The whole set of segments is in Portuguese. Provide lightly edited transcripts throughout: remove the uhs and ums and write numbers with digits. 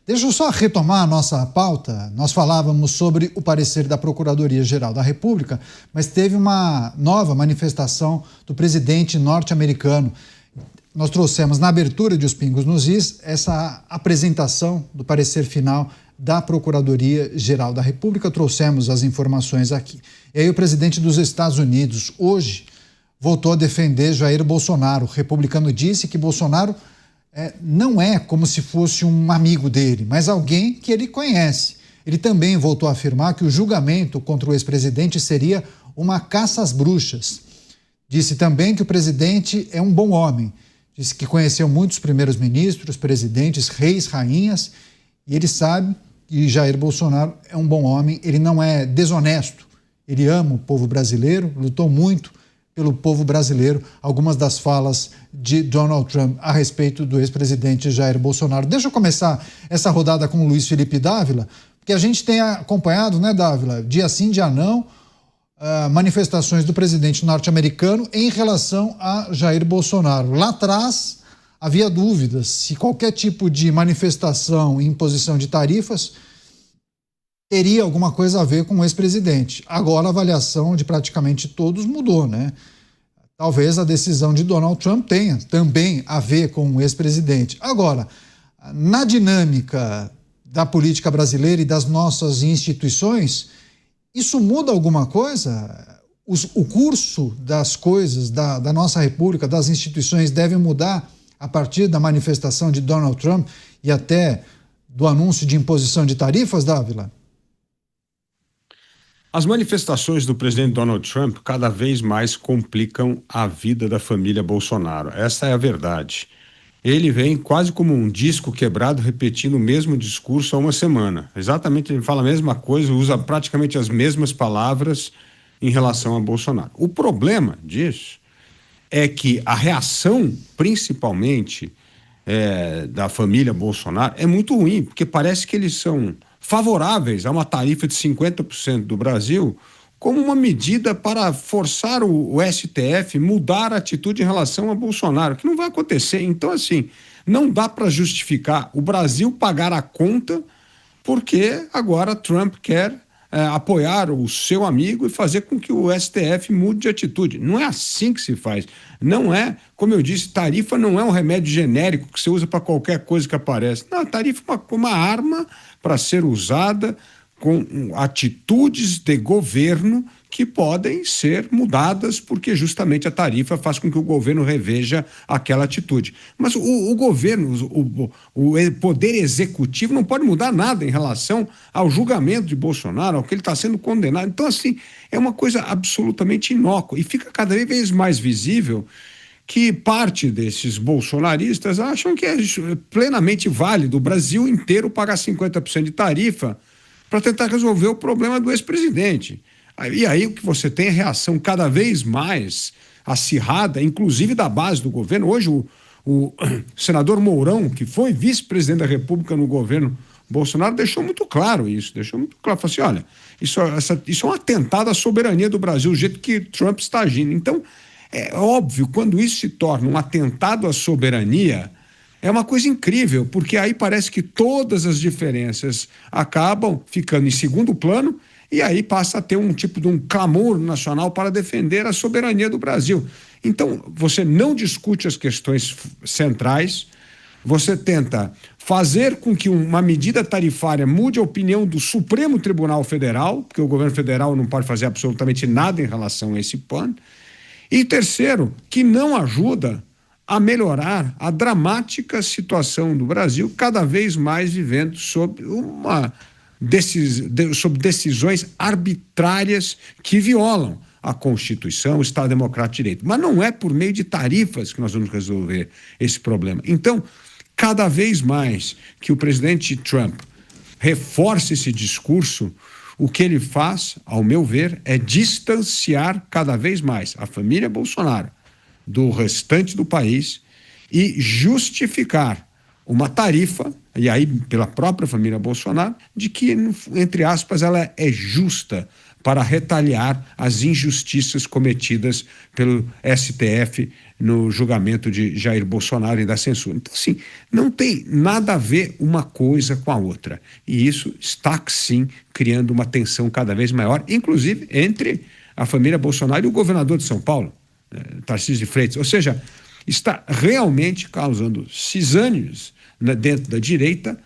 Deixa eu só retomar a nossa pauta. Nós falávamos sobre o parecer da Procuradoria-Geral da República, mas teve uma nova manifestação do presidente norte-americano. Nós trouxemos na abertura de Os Pingos nos Is essa apresentação do parecer final da Procuradoria-Geral da República. Trouxemos as informações aqui. E aí o presidente dos Estados Unidos hoje voltou a defender Jair Bolsonaro. O republicano disse que Bolsonaro não é como se fosse um amigo dele, mas alguém que ele conhece. Ele também voltou a afirmar que o julgamento contra o ex-presidente seria uma caça às bruxas. Disse também que o presidente é um bom homem. Disse que conheceu muitos primeiros ministros, presidentes, reis, rainhas, e ele sabe que Jair Bolsonaro é um bom homem, ele não é desonesto, ele ama o povo brasileiro, lutou muito pelo povo brasileiro. Algumas das falas de Donald Trump a respeito do ex-presidente Jair Bolsonaro. Deixa eu começar essa rodada com o Luiz Felipe Dávila, porque a gente tem acompanhado, né, Dávila, dia sim, dia não, manifestações do presidente norte-americano em relação a Jair Bolsonaro. Lá atrás havia dúvidas se qualquer tipo de manifestação e imposição de tarifas teria alguma coisa a ver com o ex-presidente. Agora a avaliação de praticamente todos mudou, né? Talvez a decisão de Donald Trump tenha também a ver com o ex-presidente. Agora, na dinâmica da política brasileira e das nossas instituições, isso muda alguma coisa? O curso das coisas da nossa república, das instituições, deve mudar a partir da manifestação de Donald Trump e até do anúncio de imposição de tarifas, Dávila? As manifestações do presidente Donald Trump cada vez mais complicam a vida da família Bolsonaro. Essa é a verdade. Ele vem quase como um disco quebrado, repetindo o mesmo discurso há uma semana. Exatamente, ele fala a mesma coisa, usa praticamente as mesmas palavras em relação a Bolsonaro. O problema disso é que a reação, principalmente da família Bolsonaro, é muito ruim, porque parece que eles são favoráveis a uma tarifa de 50% do Brasil como uma medida para forçar o STF mudar a atitude em relação a Bolsonaro, que não vai acontecer. Então, assim, não dá para justificar o Brasil pagar a conta porque agora Trump quer apoiar o seu amigo e fazer com que o STF mude de atitude. Não é assim que se faz. Não é, como eu disse, tarifa não é um remédio genérico que você usa para qualquer coisa que aparece. Não, a tarifa é uma arma para ser usada com atitudes de governo que podem ser mudadas, porque justamente a tarifa faz com que o governo reveja aquela atitude. Mas o governo, o poder executivo não pode mudar nada em relação ao julgamento de Bolsonaro, ao que ele está sendo condenado. Então, assim, é uma coisa absolutamente inócua e fica cada vez mais visível que parte desses bolsonaristas acham que é plenamente válido o Brasil inteiro pagar 50% de tarifa para tentar resolver o problema do ex-presidente. E aí o que você tem é reação cada vez mais acirrada, inclusive da base do governo. Hoje o senador Mourão, que foi vice-presidente da República no governo Bolsonaro, deixou muito claro isso, falou assim, olha, isso é um atentado à soberania do Brasil, o jeito que Trump está agindo. Então, é óbvio, quando isso se torna um atentado à soberania, é uma coisa incrível, porque aí parece que todas as diferenças acabam ficando em segundo plano e aí passa a ter um tipo de um clamor nacional para defender a soberania do Brasil. Então, você não discute as questões centrais, você tenta fazer com que uma medida tarifária mude a opinião do Supremo Tribunal Federal, porque o governo federal não pode fazer absolutamente nada em relação a esse ponto. E terceiro, que não ajuda a melhorar a dramática situação do Brasil, cada vez mais vivendo sob decisões arbitrárias que violam a Constituição, o Estado Democrático de Direito. Mas não é por meio de tarifas que nós vamos resolver esse problema. Então, cada vez mais que o presidente Trump reforce esse discurso, o que ele faz, ao meu ver, é distanciar cada vez mais a família Bolsonaro do restante do país e justificar uma tarifa, e aí pela própria família Bolsonaro, de que, entre aspas, ela é justa para retaliar as injustiças cometidas pelo STF no julgamento de Jair Bolsonaro e da censura. Então, assim, não tem nada a ver uma coisa com a outra. E isso está, sim, criando uma tensão cada vez maior, inclusive entre a família Bolsonaro e o governador de São Paulo, Tarcísio de Freitas. Ou seja, está realmente causando cisânios dentro da direita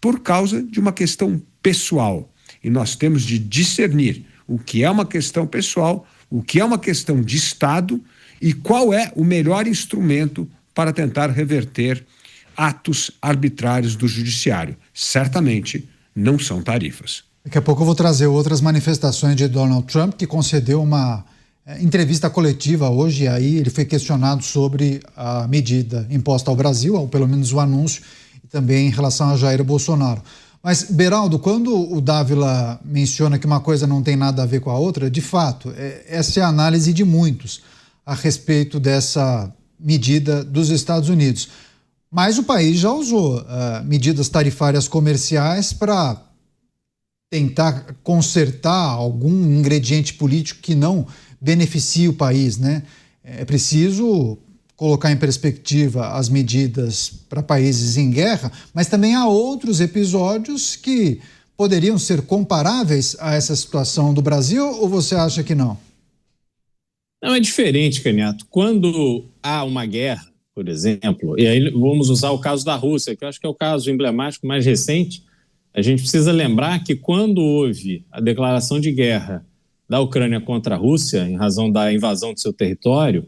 por causa de uma questão pessoal. E nós temos de discernir o que é uma questão pessoal, o que é uma questão de Estado e qual é o melhor instrumento para tentar reverter atos arbitrários do judiciário. Certamente não são tarifas. Daqui a pouco eu vou trazer outras manifestações de Donald Trump, que concedeu uma entrevista coletiva hoje, e aí ele foi questionado sobre a medida imposta ao Brasil, ou pelo menos o anúncio, e também em relação a Jair Bolsonaro. Mas, Beraldo, quando o Dávila menciona que uma coisa não tem nada a ver com a outra, de fato, essa é a análise de muitos a respeito dessa medida dos Estados Unidos. Mas o país já usou medidas tarifárias comerciais para tentar consertar algum ingrediente político que não beneficie o país, né? É preciso colocar em perspectiva as medidas para países em guerra, mas também há outros episódios que poderiam ser comparáveis a essa situação do Brasil, ou você acha que não? Não, é diferente, Caniato. Quando há uma guerra, por exemplo, e aí vamos usar o caso da Rússia, que eu acho que é o caso emblemático mais recente, a gente precisa lembrar que quando houve a declaração de guerra da Ucrânia contra a Rússia, em razão da invasão do seu território,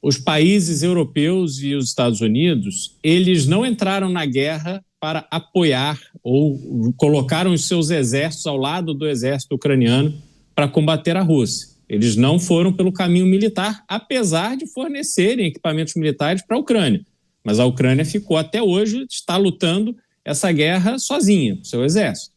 os países europeus e os Estados Unidos, eles não entraram na guerra para apoiar ou colocaram os seus exércitos ao lado do exército ucraniano para combater a Rússia. Eles não foram pelo caminho militar, apesar de fornecerem equipamentos militares para a Ucrânia. Mas a Ucrânia ficou até hoje, está lutando essa guerra sozinha, com seu exército.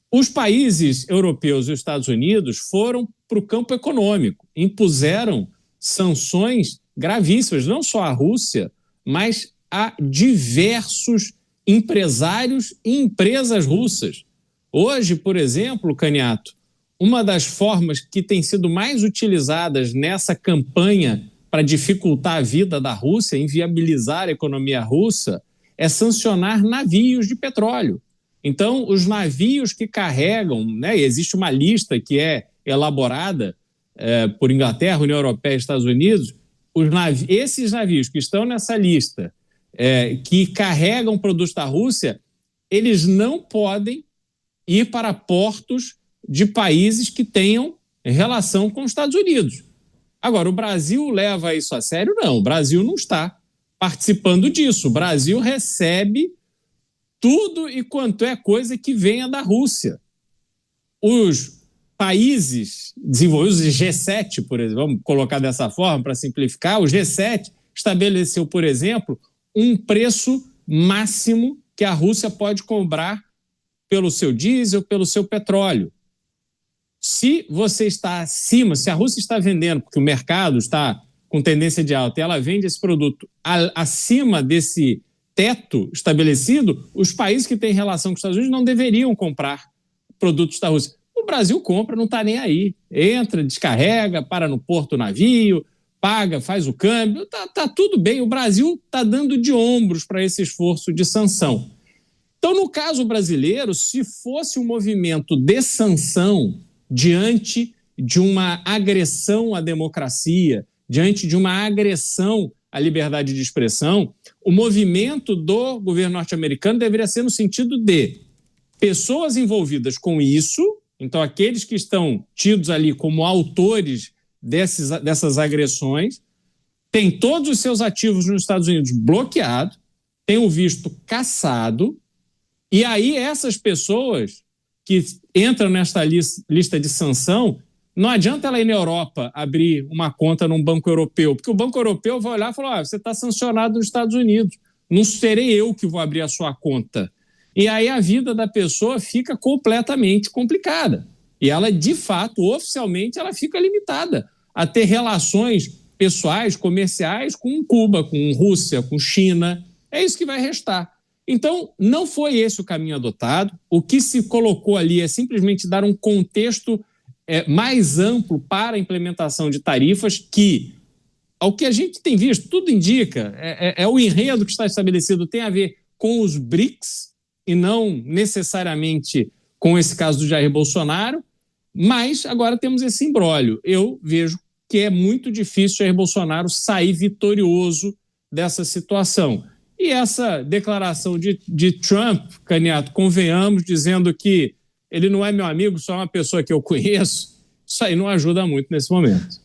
Os países europeus e os Estados Unidos foram para o campo econômico, impuseram sanções gravíssimas, não só à Rússia, mas a diversos empresários e empresas russas. Hoje, por exemplo, Caniato, uma das formas que tem sido mais utilizadas nessa campanha para dificultar a vida da Rússia, inviabilizar a economia russa, é sancionar navios de petróleo. Então, os navios que carregam, né, existe uma lista que é elaborada por Inglaterra, União Europeia e Estados Unidos, esses navios que estão nessa lista, que carregam produtos da Rússia, eles não podem ir para portos de países que tenham relação com os Estados Unidos. Agora, o Brasil leva isso a sério? Não, o Brasil não está participando disso. O Brasil recebe tudo e quanto é coisa que venha da Rússia. Os países desenvolvidos, o G7, por exemplo, vamos colocar dessa forma para simplificar, o G7 estabeleceu, por exemplo, um preço máximo que a Rússia pode cobrar pelo seu diesel, pelo seu petróleo. Se você está acima, se a Rússia está vendendo, porque o mercado está com tendência de alta e ela vende esse produto acima desse teto estabelecido, os países que têm relação com os Estados Unidos não deveriam comprar produtos da Rússia. O Brasil compra, não está nem aí. Entra, descarrega, para no porto o navio, paga, faz o câmbio, tá tudo bem. O Brasil está dando de ombros para esse esforço de sanção. Então, no caso brasileiro, se fosse um movimento de sanção diante de uma agressão à democracia, diante de uma agressão à liberdade de expressão, o movimento do governo norte-americano deveria ser no sentido de pessoas envolvidas com isso, então aqueles que estão tidos ali como autores dessas agressões, têm todos os seus ativos nos Estados Unidos bloqueados, têm o visto cassado, e aí essas pessoas que entram nesta lista de sanção, não adianta ela ir na Europa abrir uma conta num banco europeu, porque o banco europeu vai olhar e falar, você está sancionado nos Estados Unidos, não serei eu que vou abrir a sua conta. E aí a vida da pessoa fica completamente complicada. E ela, de fato, oficialmente, ela fica limitada a ter relações pessoais, comerciais com Cuba, com Rússia, com China. É isso que vai restar. Então, não foi esse o caminho adotado. O que se colocou ali é simplesmente dar um contexto mais amplo para a implementação de tarifas que ao que a gente tem visto, tudo indica, é o enredo que está estabelecido, tem a ver com os BRICS e não necessariamente com esse caso do Jair Bolsonaro, mas agora temos esse imbróglio. Eu vejo que é muito difícil Jair Bolsonaro sair vitorioso dessa situação. E essa declaração de Trump, Caniato, convenhamos, dizendo que ele não é meu amigo, só é uma pessoa que eu conheço, isso aí não ajuda muito nesse momento.